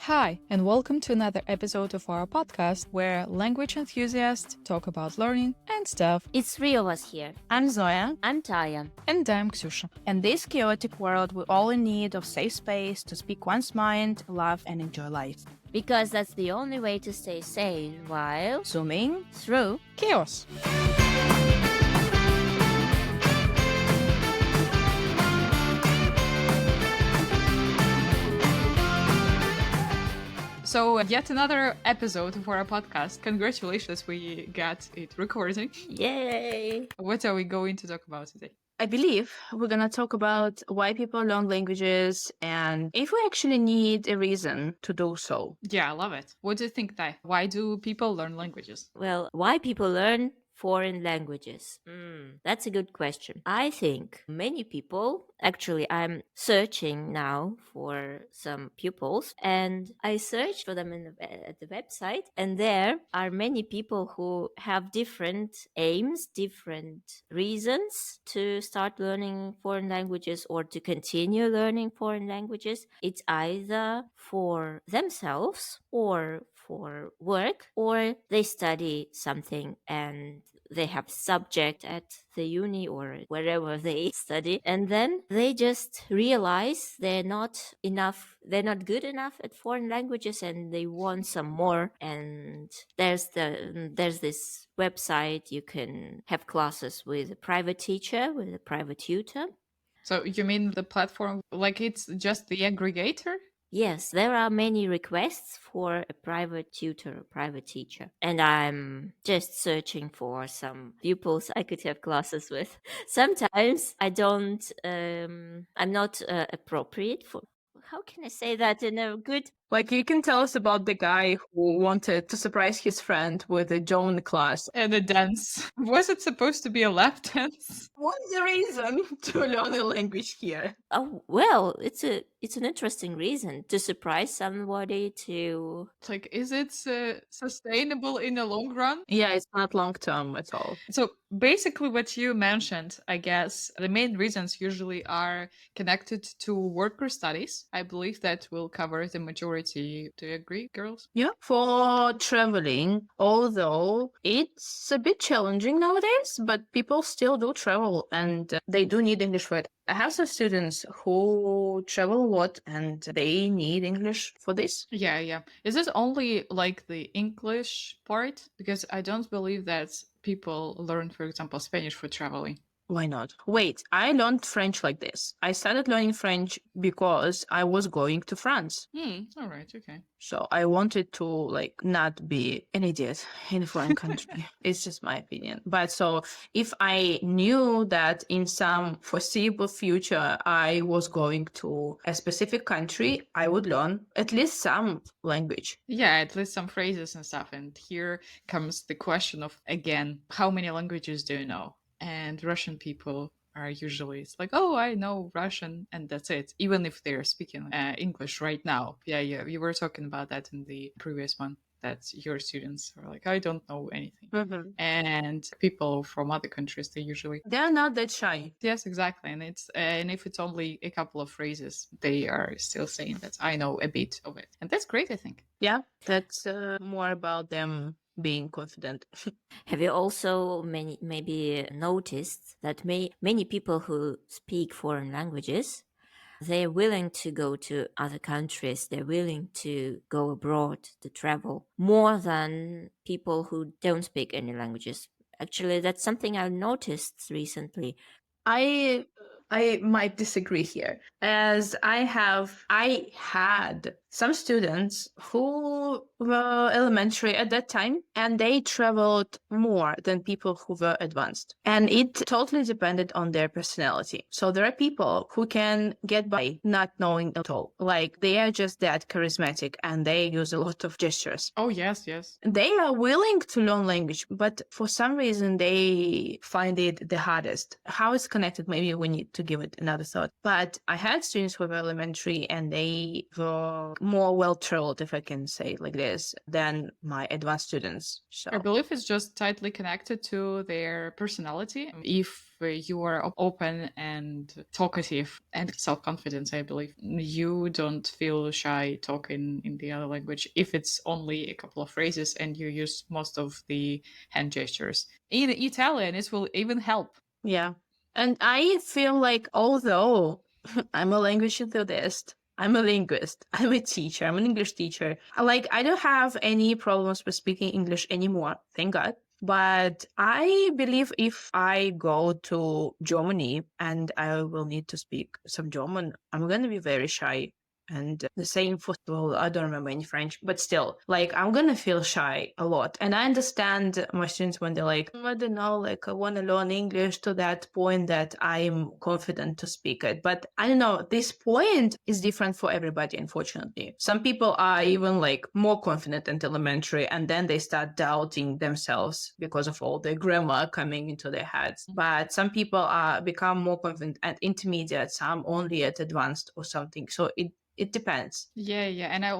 Hi, and welcome to another episode of our podcast where language enthusiasts talk about learning and stuff. It's three of us here. I'm Zoya. I'm Taya. And I'm Ksusha. In this chaotic world, we're all in need of safe space to speak one's mind, laugh, and enjoy life. Because that's the only way to stay sane while Zooming through Chaos. So, yet another episode of our podcast. Congratulations, we got it recording. Yay! What are we going to talk about today? I believe we're gonna talk about why people learn languages and if we actually need a reason to do so. Yeah, I love it. What do you think, Tai? Why do people learn languages? Well, why people learn foreign languages? That's a good question. I think many people, actually, I'm searching now for some pupils and I search for them at the website, and there are many people who have different aims, different reasons to start learning foreign languages or to continue learning foreign languages. It's either for themselves or for work, or they study something and they have subject at the uni or wherever they study, and then they just realize they're not good enough at foreign languages and they want some more. And there's this website, you can have classes with a private teacher, with a private tutor. So you mean the platform, like it's just the aggregator? Yes, there are many requests for a private tutor, a private teacher. And I'm just searching for some pupils I could have classes with. Sometimes I'm not appropriate for, how can I say that in a good... Like, you can tell us about the guy who wanted to surprise his friend with a drone class. And a dance. Was it supposed to be a lap dance? What's the reason to learn a language here? Oh, well, it's an interesting reason to surprise somebody, to... Like, is it sustainable in the long run? Yeah, it's not long term at all. So basically what you mentioned, I guess, the main reasons usually are connected to work or studies. I believe that will cover the majority. Do you agree, girls? Yeah, for traveling, although it's a bit challenging nowadays, but people still do travel and they do need English for it. I have some students who travel a lot and they need English for this. Yeah. Is it only like the English part? Because I don't believe that people learn, for example, Spanish for traveling. Why not? Wait, I learned French like this. I started learning French because I was going to France. All right, okay. So I wanted to not be an idiot in a foreign country. It's just my opinion. But so if I knew that in some foreseeable future I was going to a specific country, I would learn at least some language. Yeah, at least some phrases and stuff. And here comes the question of, again, how many languages do you know? And Russian people are usually, it's like, oh, I know Russian, and that's it, even if they're speaking English right now. Yeah, you were talking about that in the previous one, that your students are like, I don't know anything. Mm-hmm. And people from other countries, they're not that shy. Yes, exactly. And if it's only a couple of phrases, they are still saying that I know a bit of it. And that's great, I think. Yeah, that's more about them being confident. Have you also maybe noticed that many people who speak foreign languages, they're willing to go to other countries, they're willing to go abroad, to travel, more than people who don't speak any languages? Actually, that's something I noticed recently. I might disagree here, as I had some students who were elementary at that time, and they traveled more than people who were advanced. And it totally depended on their personality. So there are people who can get by not knowing at all. Like, they are just that charismatic and they use a lot of gestures. Oh, yes. They are willing to learn language, but for some reason they find it the hardest. How it's connected, maybe we need to give it another thought. But I had students who were elementary and they were more well-traveled, if I can say it like this, than my advanced students. I So believe it's just tightly connected to their personality. If you are open and talkative and self confidence, I believe you don't feel shy talking in the other language if it's only a couple of phrases and you use most of the hand gestures. In Italian, it will even help. yeah. And I feel like although I'm a language enthusiast, I'm a linguist, I'm a teacher, I'm an English teacher. Like, I don't have any problems with speaking English anymore, thank God. But I believe if I go to Germany and I will need to speak some German, I'm going to be very shy. And the same for, well, I don't remember any French, but still, like, I'm gonna feel shy a lot. And I understand my students when they're like, I don't know, like, I want to learn English to that point that I'm confident to speak it. But I don't know, this point is different for everybody, unfortunately. Some people are even like more confident in elementary, and then they start doubting themselves because of all the grammar coming into their heads. But some people are become more confident at intermediate, some only at advanced or something. So it depends. Yeah. And I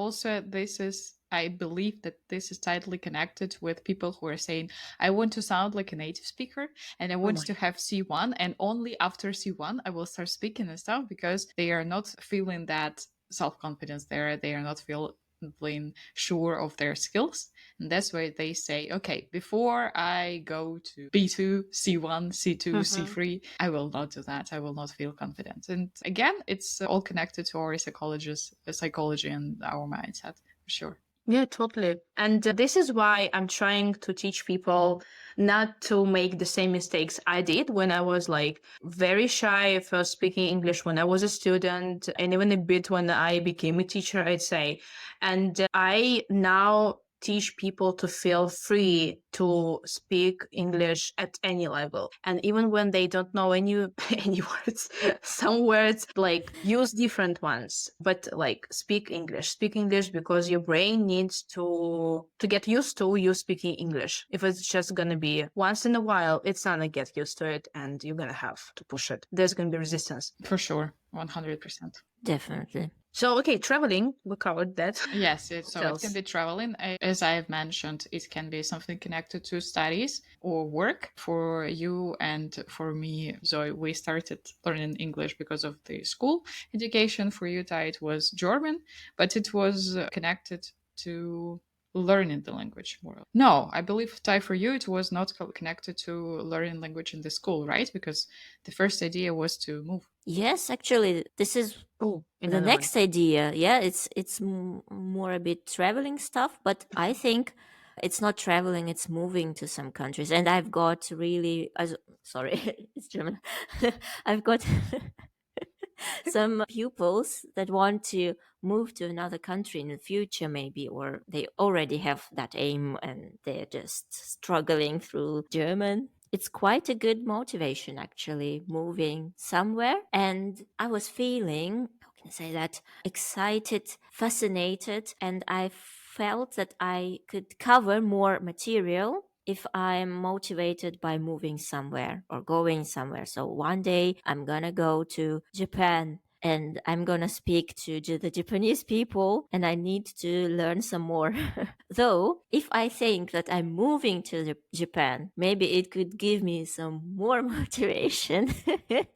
believe that this is tightly connected with people who are saying, I want to sound like a native speaker and I Oh want my. to have C1. And only after C1, I will start speaking and stuff because they are not feeling that self confidence there. They are not feeling sure of their skills. And that's why they say, okay, before I go to B2, C1, C2, Mhm. C3, I will not do that. I will not feel confident. And again, it's all connected to our psychology and our mindset, for sure. Yeah, totally. And this is why I'm trying to teach people not to make the same mistakes I did when I was like very shy for speaking English when I was a student, and even a bit when I became a teacher, I'd say. And I now teach people to feel free to speak English at any level. And even when they don't know any any words, some words like use different ones, but like speak English. Speak English because your brain needs to get used to you speaking English. If it's just gonna be once in a while, it's not gonna get used to it and you're gonna have to push it. There's gonna be resistance. For sure, 100%. Definitely. So okay, traveling, we covered that. Yes, so What it can else? be traveling. As I have mentioned, it can be something connected to studies or work. For you and for me, Zoe, we started learning English because of the school education. For you, Tai, it was German, but it was connected to learning the language more. No, I believe, Tai, for you, it was not connected to learning language in the school, right? Because the first idea was to move. Yes, actually, this is Oh, the another one. next idea. Yeah, it's more a bit traveling stuff, but I think it's not traveling, it's moving to some countries. And I've got really, sorry, it's German. I've got some pupils that want to move to another country in the future, maybe, or they already have that aim and they're just struggling through German. It's quite a good motivation, actually, moving somewhere. And I was feeling, how can I say that, excited, fascinated, and I felt that I could cover more material if I'm motivated by moving somewhere or going somewhere. So one day I'm gonna go to Japan and I'm gonna speak to the Japanese people and I need to learn some more. Though, if I think that I'm moving to Japan, maybe it could give me some more motivation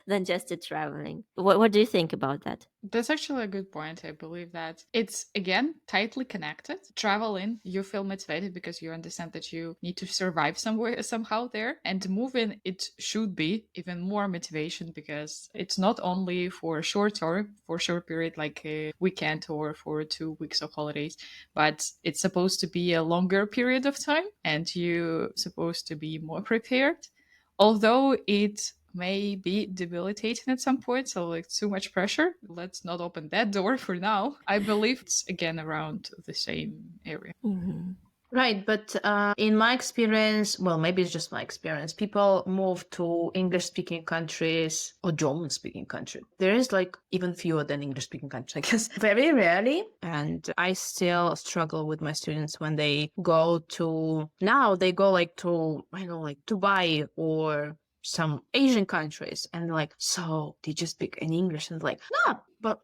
than just the traveling. What do you think about that? That's actually a good point. I believe that it's again tightly connected. Traveling, you feel motivated because you understand that you need to survive somewhere somehow there. And moving, it should be even more motivation because it's not only for a short term, for a short period like a weekend or for 2 weeks of holidays, but it's supposed to be a longer period of time and you're supposed to be more prepared. Although it may be debilitating at some point, so like too much pressure. Let's not open that door for now. I believe it's again around the same area. Mhm. Right, but in my experience, well, maybe it's just my experience, people move to English speaking countries or German speaking countries. There is like even fewer than English speaking countries, I guess. Very rarely. And I still struggle with my students when they go to, now they go like to, I don't know, like Dubai or some Asian countries, and they're like, so did you speak in English? And like, no, but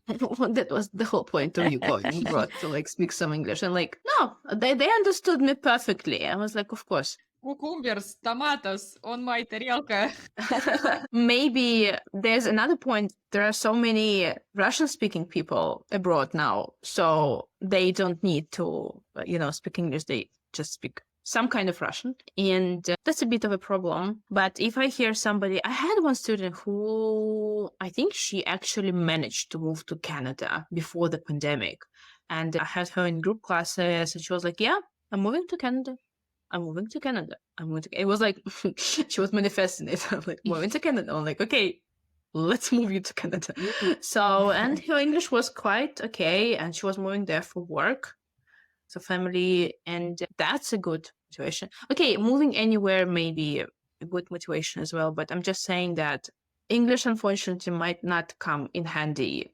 that was the whole point of you going abroad, to like speak some English. And like, no, they understood me perfectly. I was like, of course. Cucumbers, tomatoes on my тарелка. Maybe there's another point. There are so many Russian speaking people abroad now, so they don't need to, speak English. They just speak some kind of Russian. And that's a bit of a problem. But if I hear somebody, I had one student who I think she actually managed to move to Canada before the pandemic. And I had her in group classes, and she was like, yeah, I'm moving to Canada. I'm moving to Canada. It was like she was manifesting it. I'm like, moving to Canada. I'm like, okay, let's move you to Canada. So, and her English was quite okay, and she was moving there for work, so family, and that's a good motivation. Okay, moving anywhere may be a good motivation as well, but I'm just saying that English, unfortunately, might not come in handy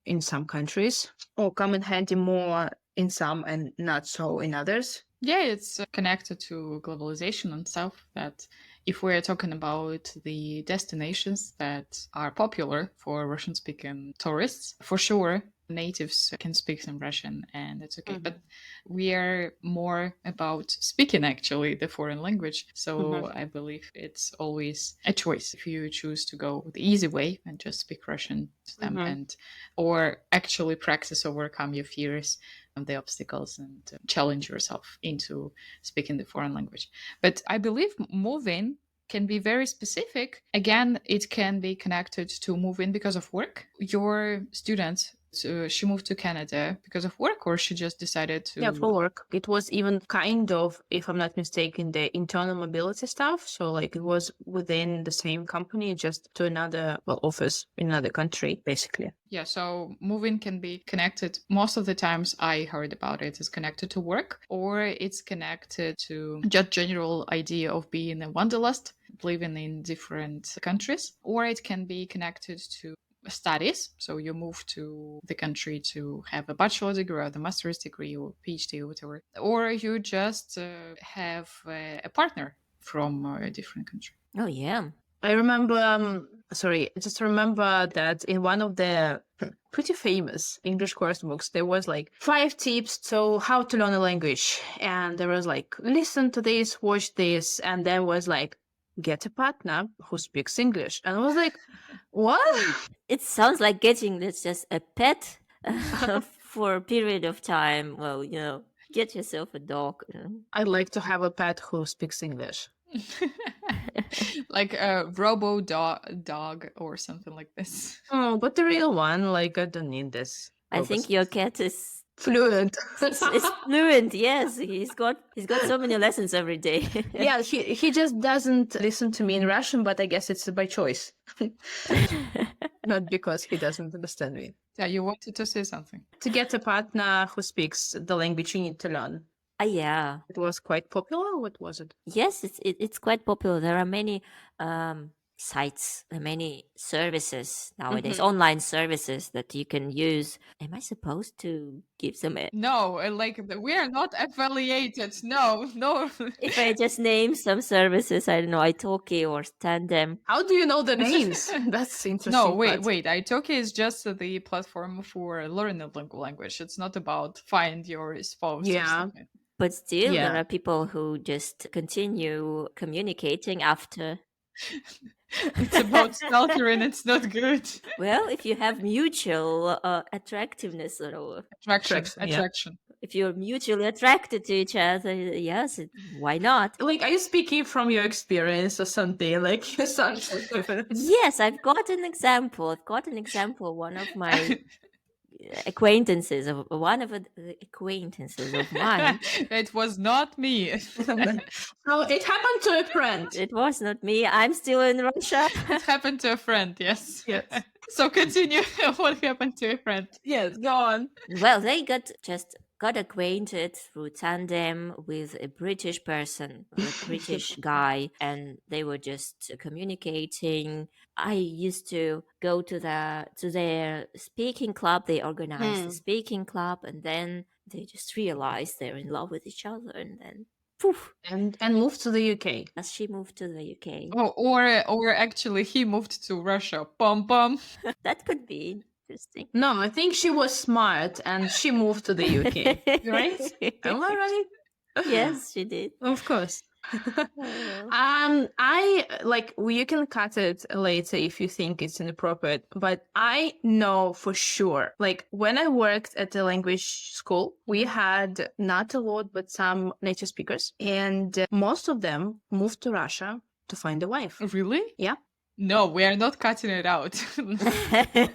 in some countries, or come in handy more in some and not so in others. Yeah, it's connected to globalization and stuff. That if we're talking about the destinations that are popular for Russian speaking tourists, for sure natives can speak some Russian and it's okay. But we are more about speaking actually the foreign language. So I believe it's always a choice if you choose to go the easy way and just speak Russian to them, and or actually practice, overcome your fears and the obstacles, and challenge yourself into speaking the foreign language. But I believe moving can be very specific. Again, it can be connected to moving because of work. Your student, she moved to Canada because of work, or she just decided to? Yeah, for work. It was even kind of, if I'm not mistaken, the internal mobility stuff. So like it was within the same company, just to another office in another country, basically. Yeah, so moving can be connected. Most of the times I heard about it is connected to work, or it's connected to just general idea of being a wanderlust, living in different countries, or it can be connected to studies. So you move to the country to have a bachelor's degree or the master's degree or PhD or whatever, or you just have a partner from a different country. Oh, yeah. I remember, I just remember that in one of the pretty famous English course books, there was like 5 tips to how to learn a language. And there was like, listen to this, watch this. And then was like, get a partner who speaks English. And I was like, what? It sounds like getting this just a pet for a period of time. Well, get yourself a dog. I'd like to have a pet who speaks English. Like a robo dog or something like this. Oh, but the real one, like, I don't need this. I think your cat is fluent. It's fluent. Yes, he's got so many lessons every day. Yeah, he just doesn't listen to me in Russian, but I guess it's by choice, not because he doesn't understand me. Yeah, you wanted to say something. To get a partner who speaks the language, you need to learn. Yeah, it was quite popular. What was it? Yes, it's quite popular. There are many sites, many services nowadays, online services that you can use. Am I supposed to give them a... No, like we are not affiliated. No. If I just name some services, I don't know, Italki or Tandem. How do you know the names? That's interesting. No, wait. Italki is just the platform for learning the language. It's not about find your spouse. Yeah. But still, there are people who just continue communicating after. It's about stalkering. It's not good. Well, if you have mutual attractiveness or attraction. If you're mutually attracted to each other, yes, why not? Like, are you speaking from your experience or something? Like, yes, I've got an example. One of my acquaintances of mine. It was not me. No, it happened to a friend. It was not me. I'm still in Russia. It happened to a friend. Yes. So continue. What happened to a friend? Yes, go on. Well, they got acquainted through Tandem with a British person, a British guy, and they were just communicating. I used to go to their speaking club. They organized a speaking club, and then they just realized they're in love with each other, and then Poof. and moved to the UK. As she moved to the UK. Oh, or actually, he moved to Russia. Pom pom. That could be interesting. No, I think she was smart and she moved to the UK, right? Am I right? Yes, she did. Of course. Oh. I like you can cut it later if you think it's inappropriate, but I know for sure. Like when I worked at the language school, we had not a lot, but some native speakers, and most of them moved to Russia to find a wife. Really? Yeah. No, we are not cutting it out.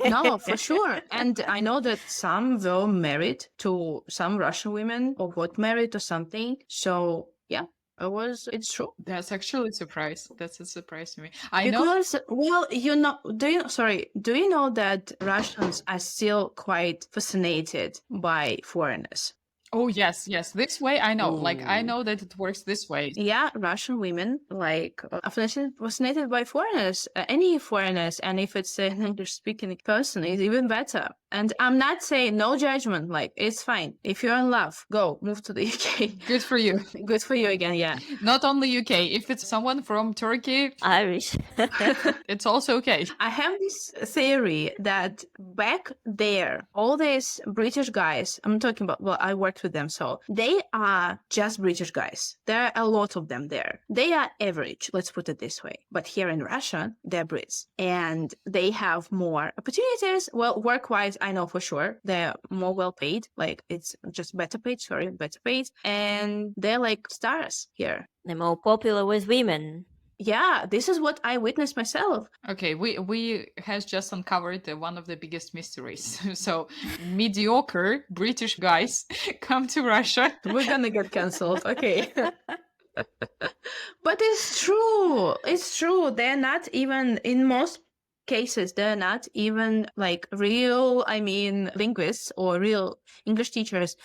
No, for sure. And I know that some were married to some Russian women or got married to something. So yeah, it's true. That's actually a surprise. That's a surprise to me. I know. Because, well, do you know that Russians are still quite fascinated by foreigners? Oh, yes, yes. This way, I know. Like, I Ooh. know that it works this way. Yeah, Russian women are fascinated by foreigners, any foreigners, and if it's an English-speaking person, it's even better. And I'm not saying no judgment, like it's fine. If you're in love, go move to the UK. Good for you. Good for you again, yeah. Not only UK. If it's someone from Turkey, Irish. it's also okay. I have this theory that back there, all these British guys, I'm talking about, well, I worked with them, so they are just British guys. There are a lot of them there. They are average, let's put it this way. But here in Russia, they're Brits. And they have more opportunities. Well, work-wise, I know for sure. They're more well paid. Like, it's just better paid. And they're like stars here. They're more popular with women. Yeah, this is what I witnessed myself. Okay, we has just uncovered one of the biggest mysteries. So mediocre British guys come to Russia. We're gonna get cancelled. Okay. But it's true. It's true. They're not even, in most cases, they're not even like real, linguists or real English teachers.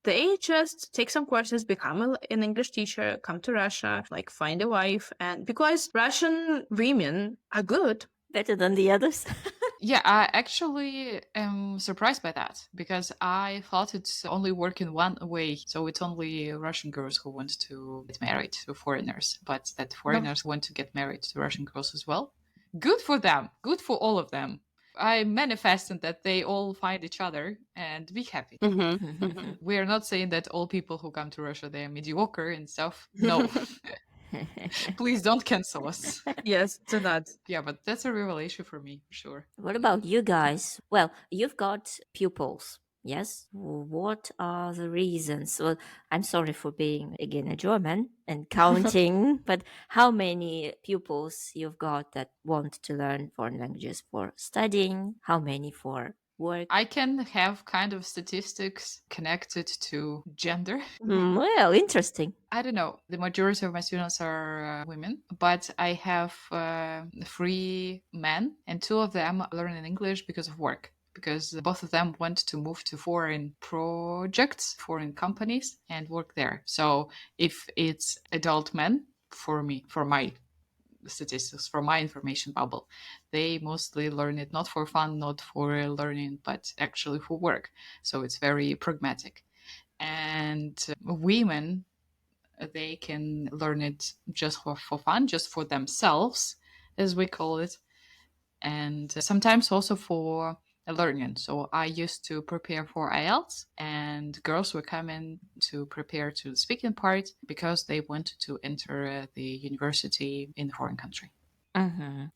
They just take some courses, become an English teacher, come to Russia, like find a wife. And because Russian women are good. Better than the others. Yeah, I actually am surprised by that because I thought it's only working one way. So it's only Russian girls who want to get married to foreigners, but that foreigners want to get married to Russian girls as well. Good for them. Good for all of them. I manifested that they all find each other and be happy. We are not saying that all people who come to Russia, they are mediocre and stuff. No. Please don't cancel us. Yes, do not. Yeah, but that's a revelation for me, for sure. What about you guys? Well, you've got pupils. Yes. What are the reasons? Well, I'm sorry for being again a German and counting, but how many pupils you've got that want to learn foreign languages for studying? How many for work? I can have kind of statistics connected to gender. Well, interesting. I don't know. The majority of my students are women, but I have 3 men, and 2 of them are learning English because of work. Because both of them want to move to foreign projects, foreign companies, and work there. So if it's adult men, for my statistics, for my information bubble, they mostly learn it not for fun, not for learning, but actually for work. So it's very pragmatic. And women, they can learn it just for fun, just for themselves, as we call it. And sometimes also for learning. So I used to prepare for IELTS, and girls were coming to prepare to the speaking part because they wanted to enter the university in a foreign country.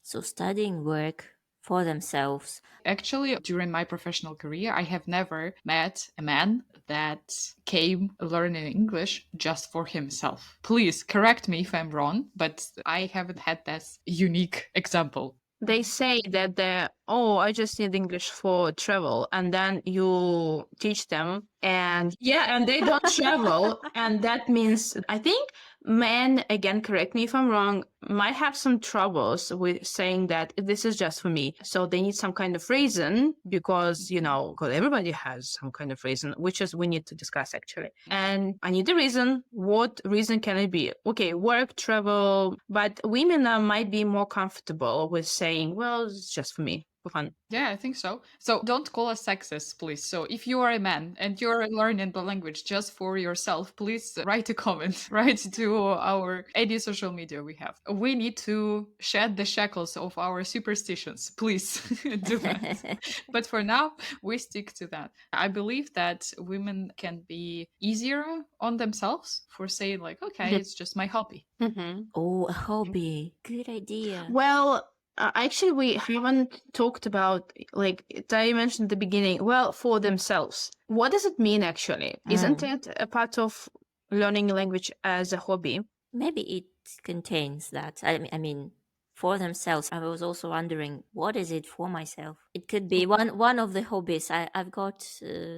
So studying work for themselves. Actually, during my professional career, I have never met a man that came learning English just for himself. Please correct me if I'm wrong, but I haven't had this unique example. They say that I just need English for travel, and then you teach them, and they don't travel, and that means, I think men, again, correct me if I'm wrong, might have some troubles with saying that this is just for me. So they need some kind of reason because, because everybody has some kind of reason, which is we need to discuss actually. And I need a reason. What reason can it be? Okay, work, travel, but women might be more comfortable with saying, well, it's just for me. for fun. Yeah, I think so. So don't call us sexist, please. So if you are a man and you're learning the language just for yourself, please write a comment, write to our any social media we have. We need to shed the shackles of our superstitions. Please do that. But for now, we stick to that. I believe that women can be easier on themselves for saying like, okay, it's just my hobby. Mm-hmm. Oh, a hobby. Good idea. Well, actually, we haven't talked about, like Taya mentioned at the beginning, well, for themselves. What does it mean, actually? Isn't it a part of learning a language as a hobby? Maybe it contains that. I mean, for themselves. I was also wondering, what is it for myself? It could be one of the hobbies. I've got 2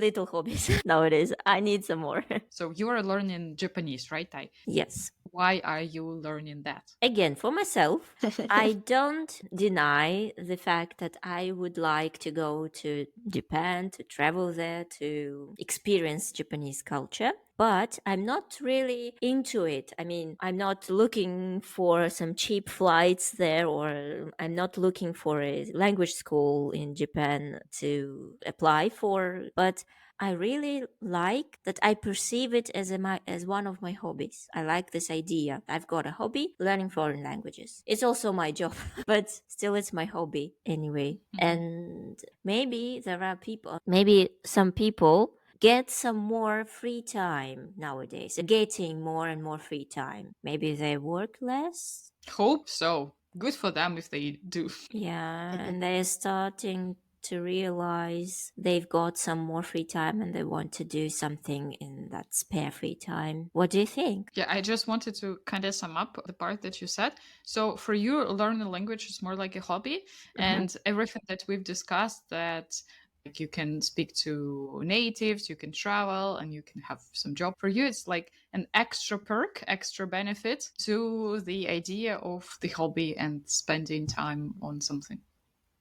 little hobbies nowadays. I need some more. So you are learning Japanese, right, Tai? Yes. Why are you learning that? Again, for myself, I don't deny the fact that I would like to go to Japan, to travel there, to experience Japanese culture. But I'm not really into it. I mean, I'm not looking for some cheap flights there, or I'm not looking for a language school in Japan to apply for. But I really like that I perceive it as as one of my hobbies. I like this idea. I've got a hobby, learning foreign languages. It's also my job, but still it's my hobby anyway. And maybe there are people, maybe some people get some more free time nowadays, getting more and more free time. Maybe they work less. Hope so. Good for them if they do. Yeah, and they're starting to realize they've got some more free time and they want to do something in that spare free time. What do you think? Yeah, I just wanted to kind of sum up the part that you said. So for you, learning a language is more like a hobby, and everything that we've discussed, that like you can speak to natives, you can travel, and you can have some job. For you, it's like an extra perk, extra benefit to the idea of the hobby and spending time on something.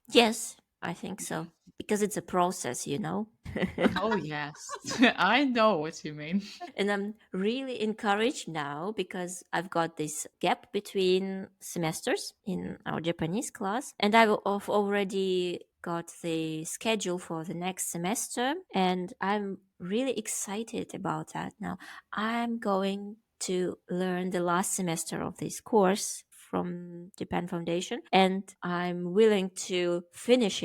Yes, I think so. Because it's a process, you know? Oh, yes. I know what you mean. And I'm really encouraged now because I've got this gap between semesters in our Japanese class, and I've already got the schedule for the next semester, and I'm really excited about that now. I'm going to learn the last semester of this course from Japan Foundation, and I'm willing to finish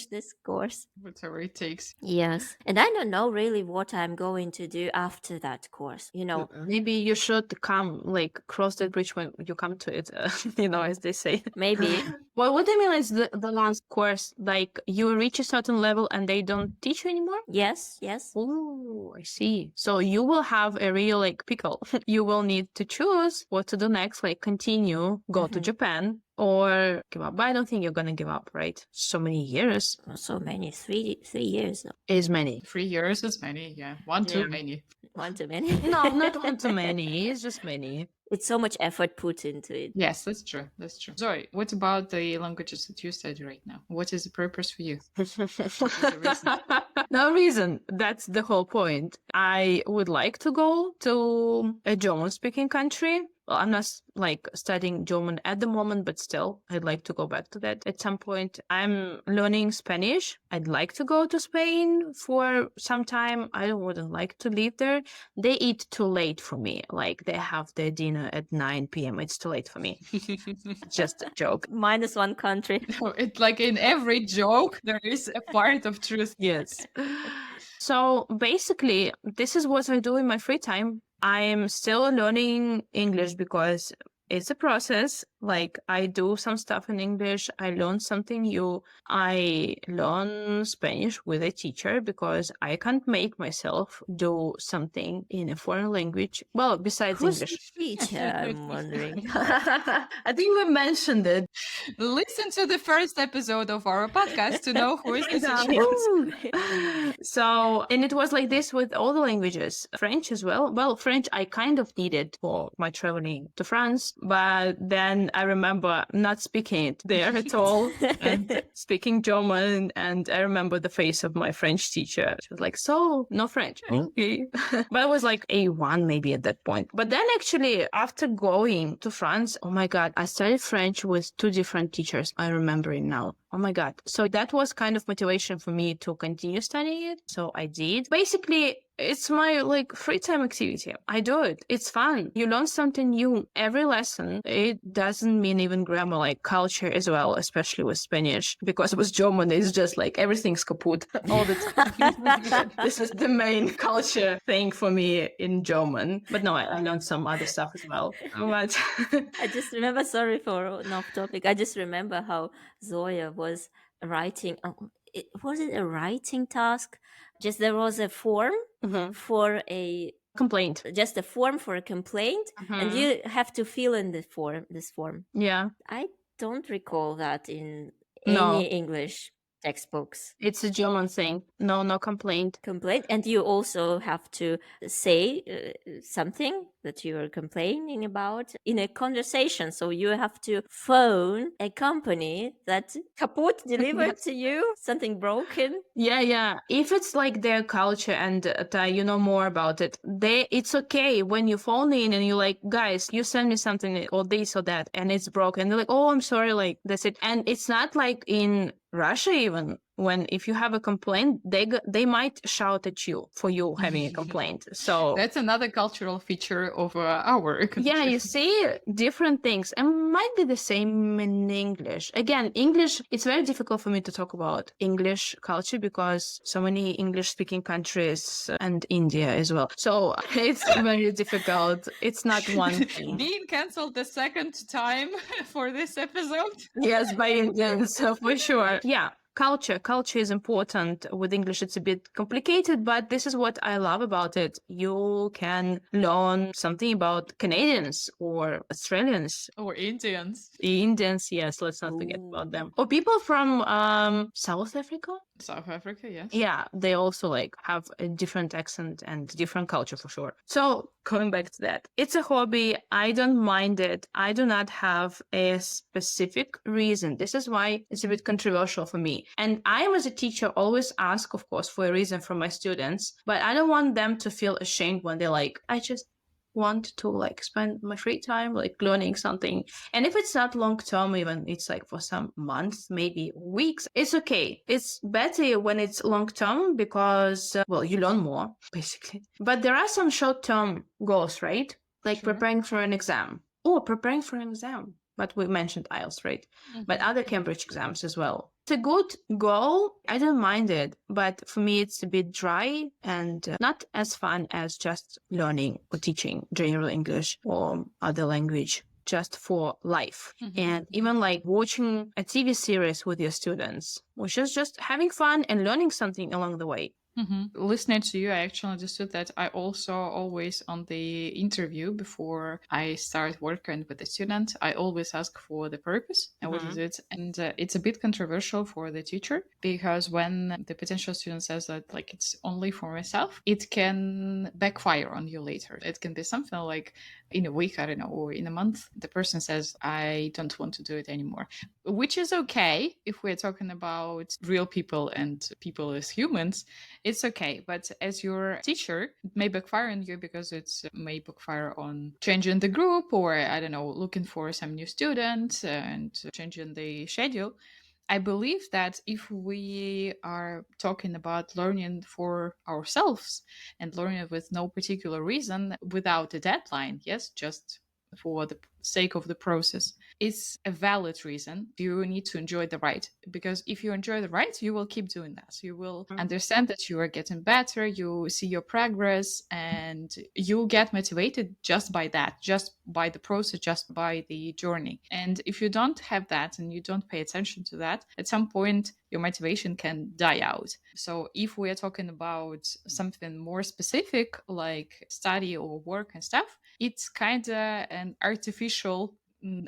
this course. Whatever it takes. Yes. And I don't know really what I'm going to do after that course. You know, Maybe you should come, like, cross that bridge when you come to it, as they say. maybe. Well, what I mean is the last course, like, you reach a certain level and they don't teach you anymore? Yes, yes. Oh, I see. So you will have a real, like, pickle. You will need to choose what to do next, like, continue, go to Japan, or give up. But I don't think you're gonna give up, right? So many years So many, 3 years. is many. 3 years is many, yeah. One too Yeah. many. One too many. No, not one too many. It's just many. It's so much effort put into it. Yes, that's true. That's true. Zoe, what about the languages that you study right now? What is the purpose for you? No reason. That's the whole point. I would like to go to a German-speaking country. Well, I'm not like studying German at the moment, but still, I'd like to go back to that at some point. I'm learning Spanish. I'd like to go to Spain for some time. I wouldn't like to live there. They eat too late for me. Like, they have their dinner at 9 p.m. It's too late for me. Just a joke. -1 country. No, it's like in every joke, there is a part of truth. Yes. So basically, this is what I do in my free time. I'm still learning English because it's a process. Like, I do some stuff in English. I learn something new. I learn Spanish with a teacher because I can't make myself do something in a foreign language. Well, besides Who's English. the teacher? I'm wondering. I think we mentioned it. Listen to the first episode of our podcast to know who is the Exactly. teacher. So, and it was like this with all the languages. French as well. Well, French I kind of needed for my traveling to France, but then And I remember not speaking it there at all and speaking German. And I remember the face of my French teacher. She was like, so no French. Okay. But I was like A1 maybe at that point. But then actually after going to France, oh my God, I studied French with two different teachers. I remember it now. Oh my God. So that was kind of motivation for me to continue studying it. So I did. Basically, it's my like free time activity. I do it. It's fun. You learn something new every lesson. It doesn't mean even grammar, like culture as well, especially with Spanish, because with German, it's just like everything's kaput all the time. This is the main culture thing for me in German. But no, I learned some other stuff as well. But I just remember, sorry for an off topic. I just remember how Zoya was writing. Was it a writing task? Just there was a form for a complaint. just a form for a complaint, and you have to fill in the form. This form. Yeah. I don't recall that in No. any English textbooks. It's a German thing. No complaint. And you also have to say something that you are complaining about in a conversation. So you have to phone a company that kaput delivered to you something broken. Yeah. If it's like their culture and you know more about it, it's okay when you phone in and you're like, guys, you send me something or this or that and it's broken. They're like, oh, I'm sorry, like that's it. And it's not like in Russia even, when if you have a complaint, they might shout at you for you having a complaint. So that's another cultural feature of our country. Yeah, you see different things, and might be the same in English. Again, English, it's very difficult for me to talk about English culture because so many English speaking countries and India as well. So it's very difficult. It's not one thing. Being cancelled the second time for this episode. Yes, by Indians, for sure. Yeah. Culture is important. With English it's a bit complicated, but this is what I love about it. You can learn something about Canadians or Australians or Indians. Yes, let's not forget about them. Or people from South Africa. Yes. Yeah, they also like have a different accent and different culture for sure. So going back to that, it's a hobby. I don't mind it. I do not have a specific reason. This is why it's a bit controversial for me. And I, as a teacher, always ask, of course, for a reason from my students, but I don't want them to feel ashamed when they're like, I just want to like spend my free time like learning something. And if it's not long term, even it's like for some months, maybe weeks, it's okay. It's better when it's long term because well, you learn more basically. But there are some short term goals, right? Like preparing for an exam. But we mentioned IELTS, right? But other Cambridge exams as well. It's a good goal. I don't mind it. But for me, it's a bit dry and not as fun as just learning or teaching general English or other language just for life. And even like watching a TV series with your students, which is just having fun and learning something along the way. Listening to you, I actually understood that I also always on the interview before I start working with the student, I always ask for the purpose and what is it. And it's a bit controversial for the teacher because when the potential student says that like it's only for myself, it can backfire on you later. It can be something like in a week, I don't know, or in a month, the person says, I don't want to do it anymore, which is okay if we're talking about real people and people as humans. It's okay, but as your teacher, it may backfire on you because it may backfire on changing the group or, I don't know, looking for some new students and changing the schedule. I believe that if we are talking about learning for ourselves and learning with no particular reason, without a deadline, yes, just for the sake of the process, it's a valid reason. You need to enjoy the ride, because if you enjoy the ride, you will keep doing that. You will understand that you are getting better, you see your progress, and you get motivated just by that, just by the process, just by the journey. And if you don't have that and you don't pay attention to that, at some point your motivation can die out. So if we are talking about something more specific like study or work and stuff, it's kind of an artificial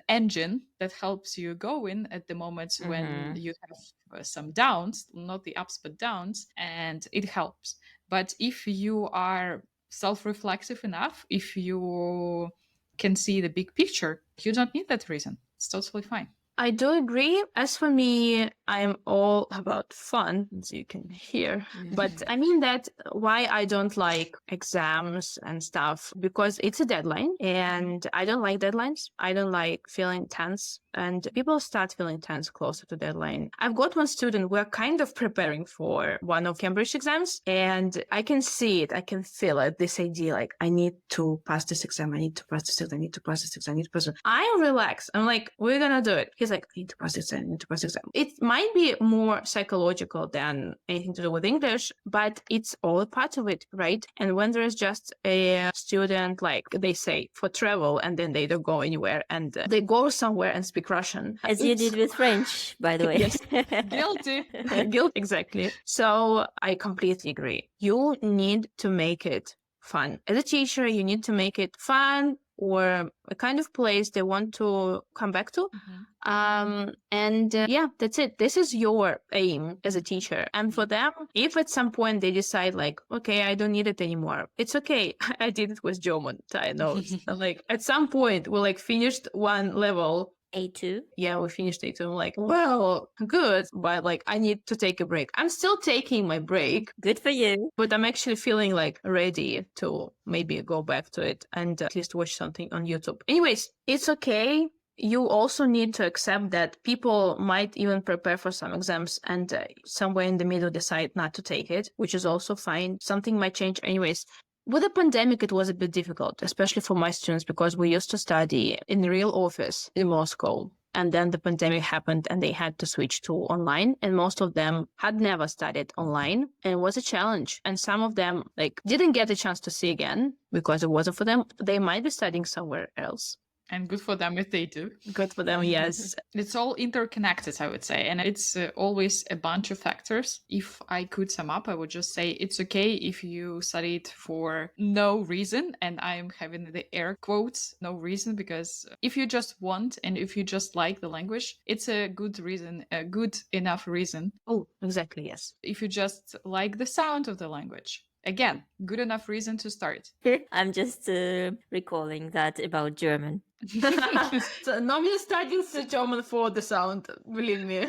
engine that helps you go in at the moments when you have some downs, not the ups but downs, and it helps. But if you are self-reflexive enough, if you can see the big picture, you don't need that reason. It's totally fine. I do agree. As for me, I'm all about fun, as you can hear. But I mean that why I don't like exams and stuff, because it's a deadline and I don't like deadlines. I don't like feeling tense, and people start feeling tense closer to deadline. I've got one student, we're kind of preparing for one of Cambridge exams, and I can see it. I can feel it. This idea, like, I need to pass this exam. I need to pass this exam. I need to pass this exam. I need to pass it. I'm relaxed. I'm like, we're going to do it. He's like, I need to pass this exam. I need to pass this exam. It might be more psychological than anything to do with English, but it's all a part of it, right? And when there is just a student, like they say, for travel, and then they don't go anywhere, and they go somewhere and speak Russian. As you did with French, by the way. Yes. Guilty. Guilt, exactly. So I completely agree. You need to make it fun. As a teacher, you need to make it fun, or a kind of place they want to come back to. Yeah, that's it. This is your aim as a teacher. And for them, if at some point they decide like, okay, I don't need it anymore, it's okay. I did it with German, Taya knows. Like at some point we like finished one level. A2? Yeah, we finished it. I'm like, well, good, but like I need to take a break. I'm still taking my break. Good for you. But I'm actually feeling like ready to maybe go back to it and at least watch something on YouTube. Anyways, it's okay. You also need to accept that people might even prepare for some exams and somewhere in the middle decide not to take it, which is also fine. Something might change anyways. With the pandemic, it was a bit difficult, especially for my students, because we used to study in the real office in Moscow. And then the pandemic happened and they had to switch to online. And most of them had never studied online. And it was a challenge. And some of them like didn't get a chance to see again because it wasn't for them. They might be studying somewhere else. And good for them if they do. Good for them, yes. It's all interconnected, I would say. And it's always a bunch of factors. If I could sum up, I would just say it's okay if you study it for no reason. And I'm having the air quotes, no reason, because if you just want and if you just like the language, it's a good reason, a good enough reason. Oh, exactly, yes. If you just like the sound of the language. Again, good enough reason to start. I'm just recalling that about German. So nobody studies German for the sound, believe me.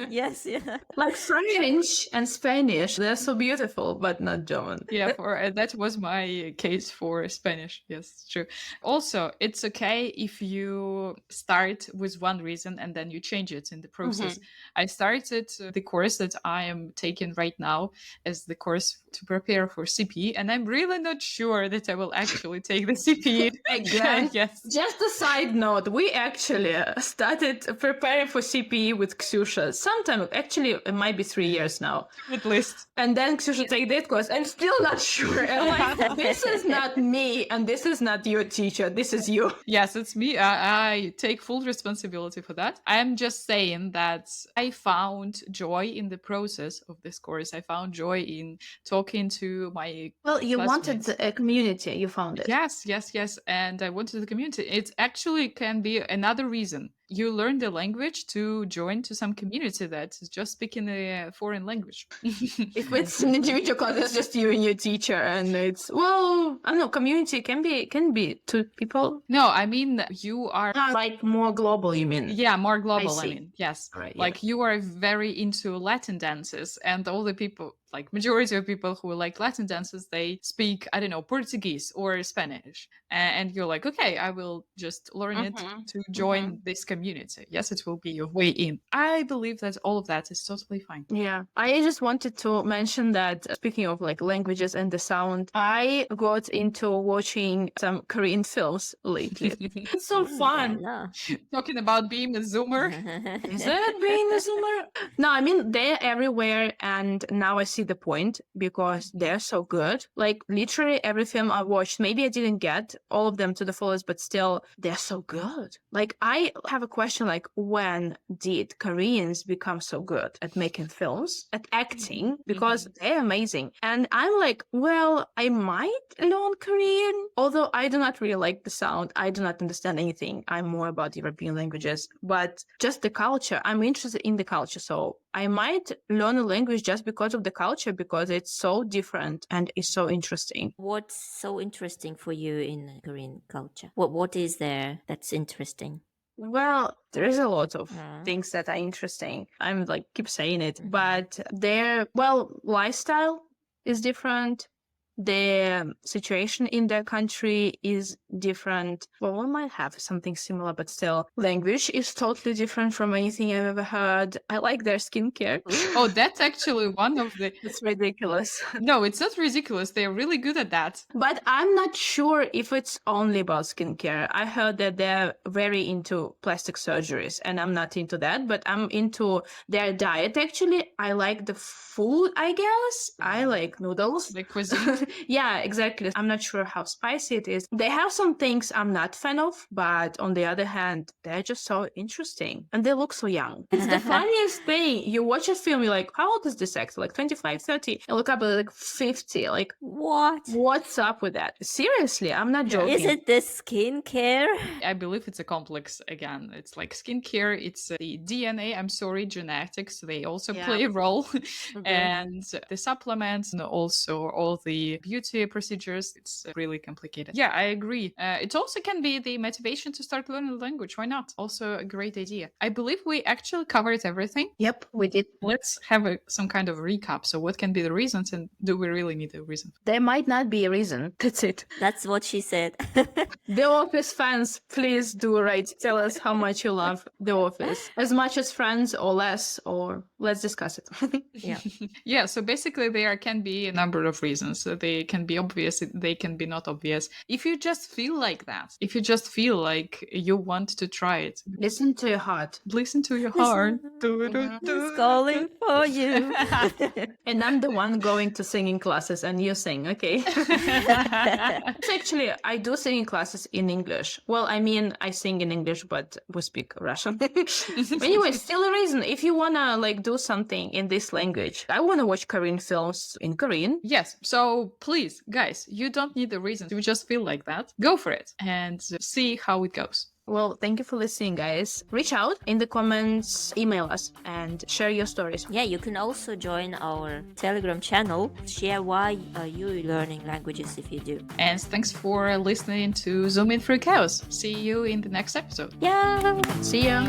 Yes, yeah. Like French and Spanish, they're so beautiful, but not German. Yeah, for that was my case for Spanish. Yes, true. Also, it's okay if you start with one reason and then you change it in the process. I started the course that I am taking right now as the course to prepare for CP, and I'm really not sure that I will actually take the CP. Again, Yes. Just a side note, we actually started preparing for CPE with Ksyusha sometime, actually it might be 3 years now. At least. And then Ksyusha take that course. I'm still not sure. I'm like, this is not me and this is not your teacher, this is you. Yes, it's me. I take full responsibility for that. I'm just saying that I found joy in the process of this course. I found joy in talking to my Well, you classmates. wanted a community, you found it. Yes. And I wanted the community. It actually can be another reason. You learn the language to join to some community that is just speaking a foreign language. If it's an individual class, it's just you and your teacher, and it's, well, I don't know, community can be two people. No, I mean you are Like more global, you mean? yeah, more global. I see. mean, yes, Right, like you are very into Latin dances, and all the people, like majority of people who like Latin dances, they speak, I don't know, Portuguese or Spanish, and you're like, okay, I will just learn it to join this community. Yes, it will be your way in. I believe that all of that is totally fine. Yeah, I just wanted to mention that speaking of like languages and the sound, I got into watching some Korean films lately. It's so fun. Yeah. Talking about being a Zoomer. Is that being a Zoomer? No, I mean, they're everywhere, and now I see the point because they're so good. Like, literally every film I watched, maybe I didn't get all of them to the fullest, but still, they're so good. Like, I have a question, like, when did Koreans become so good at making films, at acting? Because they're amazing. And I'm like, well, I might learn Korean, although I do not really like the sound. I do not understand anything. I'm more about European languages, but just the culture. I'm interested in the culture. So I might learn a language just because of the culture, because it's so different and it's so interesting. What's so interesting for you in Korean culture? What is there that's interesting? Well, there is a lot of Mm. things that are interesting. I'm like keep saying it, Mhm. but their lifestyle is different. The situation in their country is different. Well, we might have something similar, but still, language is totally different from anything I've ever heard. I like their skincare. Oh, that's actually one of the. It's ridiculous. No, it's not ridiculous. They're really good at that. But I'm not sure if it's only about skincare. I heard that they're very into plastic surgeries, and I'm not into that, but I'm into their diet actually. I like the food, I guess. I like noodles. The cuisine. Yeah, exactly. I'm not sure how spicy it is. They have some things I'm not fan of, but on the other hand, they're just so interesting and they look so young. It's the funniest thing. You watch a film, you're like, how old is this actor? Like 25, 30. And look up at like 50. Like, What? what's up with that? Seriously, I'm not joking. Is it the skincare? I believe it's a complex again. It's like skincare, it's the DNA, I'm sorry, genetics, they also Yeah. play a role. And the supplements and also all the beauty procedures, it's really complicated. Yeah, I agree. It also can be the motivation to start learning the language. Why not? Also a great idea. I believe we actually covered everything. Yep, we did. Let's have some kind of recap. So what can be the reasons and do we really need a reason? There might not be a reason. That's it. That's what she said. The Office fans, please do write. Tell us how much you love The Office. As much as friends or less, or let's discuss it. Yeah. Yeah, so basically there can be a number of reasons. They can be obvious, they can be not obvious. If you just feel like that, if you just feel like you want to try it, Listen to your heart. listen to your heart. It's calling for you. And I'm the one going to singing classes and you sing, okay? Actually, I do singing classes in English. Well, I mean, I sing in English, but we speak Russian. Anyway, still a reason. If you wanna like do something in this language, I wanna watch Korean films in Korean. Yes, so please, guys, you don't need a reason. You just feel like that. Go for it and see how it goes. Well, thank you for listening, guys. Reach out in the comments, email us, and share your stories. Yeah, you can also join our Telegram channel. Share why you're learning languages if you do. And thanks for listening to Zoom In Through Chaos. See you in the next episode. Yeah. See ya.